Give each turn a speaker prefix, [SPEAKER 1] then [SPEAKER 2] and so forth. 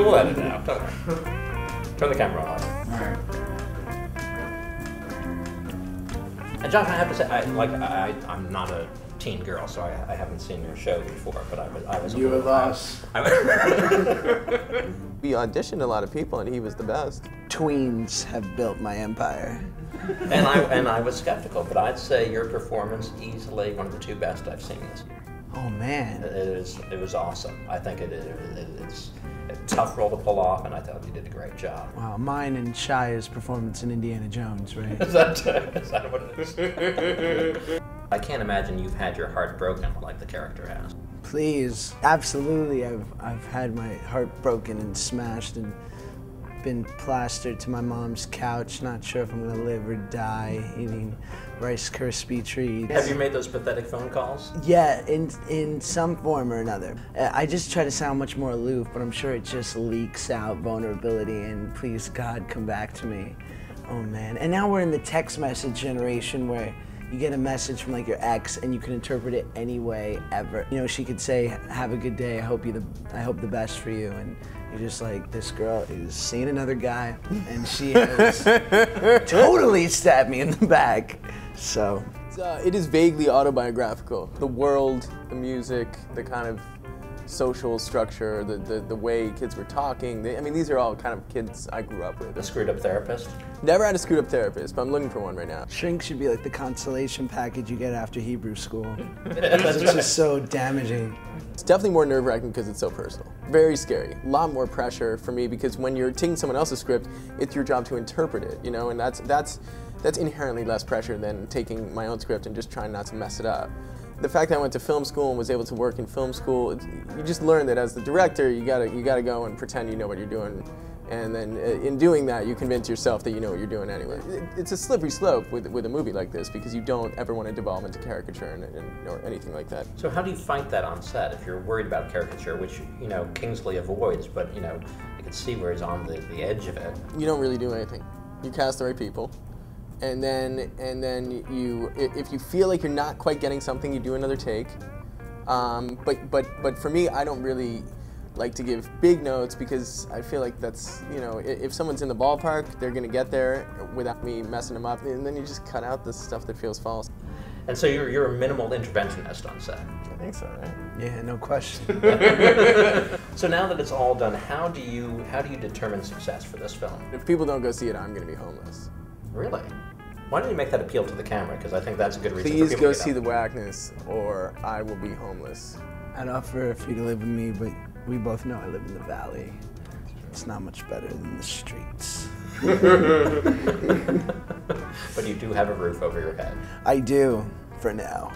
[SPEAKER 1] we'll edit it out. Don't worry. Turn the camera off.
[SPEAKER 2] All right.
[SPEAKER 1] And Josh, I have to say, I'm not a teen girl, so I haven't seen your show before, but I was.
[SPEAKER 2] You were us.
[SPEAKER 3] We auditioned a lot of people, and he was the best.
[SPEAKER 2] Tweens have built my empire.
[SPEAKER 1] And I was skeptical, but I'd say your performance easily one of the 2 best I've seen this year.
[SPEAKER 2] Oh man.
[SPEAKER 1] It was awesome. I think it's a tough role to pull off, and I thought you did a great job.
[SPEAKER 2] Wow, mine and Shia's performance in Indiana Jones, right?
[SPEAKER 1] Is that what it is? I can't imagine you've had your heart broken like the character has.
[SPEAKER 2] Please, absolutely. I've had my heart broken and smashed and been plastered to my mom's couch, not sure if I'm gonna live or die, eating Rice Krispie treats.
[SPEAKER 1] Have you made those pathetic phone calls?
[SPEAKER 2] Yeah, in some form or another. I just try to sound much more aloof, but I'm sure it just leaks out vulnerability and please God, come back to me. Oh man, and now we're in the text message generation where you get a message from like your ex and you can interpret it any way ever. You know, she could say, have a good day, I hope the best for you. And you're just like, this girl is seeing another guy and she has totally stabbed me in the back. So.
[SPEAKER 3] It is vaguely autobiographical. The world, the music, the kind of social structure, the way kids were talking. I mean, these are all kind of kids I grew up with.
[SPEAKER 1] The screwed up therapist?
[SPEAKER 3] Never had a screwed up therapist, but I'm looking for one right now.
[SPEAKER 2] Shrink should be like the consolation package you get after Hebrew school. It's just so damaging.
[SPEAKER 3] It's definitely more nerve-wracking because it's so personal. Very scary. A lot more pressure for me because when you're taking someone else's script, it's your job to interpret it, you know, and that's inherently less pressure than taking my own script and just trying not to mess it up. The fact that I went to film school and was able to work in film school, you just learn that as the director, you gotta go and pretend you know what you're doing, and then in doing that, you convince yourself that you know what you're doing anyway. It's a slippery slope with a movie like this because you don't ever want to devolve into caricature or anything like that.
[SPEAKER 1] So how do you fight that on set if you're worried about caricature, which you know Kingsley avoids, but you know you can see where he's on the edge of it.
[SPEAKER 3] You don't really do anything. You cast the right people. And then you, if you feel like you're not quite getting something, you do another take. But for me, I don't really like to give big notes because I feel like that's, you know, if someone's in the ballpark, they're gonna get there without me messing them up, and then you just cut out the stuff that feels false.
[SPEAKER 1] And so you're a minimal interventionist on set.
[SPEAKER 3] I think so, right?
[SPEAKER 2] Yeah, no question.
[SPEAKER 1] So now that it's all done, how do you determine success for this film?
[SPEAKER 3] If people don't go see it, I'm gonna be homeless.
[SPEAKER 1] Really? Why don't you make that appeal to the camera? Because I think that's a good reason.
[SPEAKER 3] Please go see the Wackness, or I will be homeless.
[SPEAKER 2] I'd offer for you to live with me, but we both know I live in the valley. It's not much better than the streets.
[SPEAKER 1] But you do have a roof over your head.
[SPEAKER 2] I do, for now.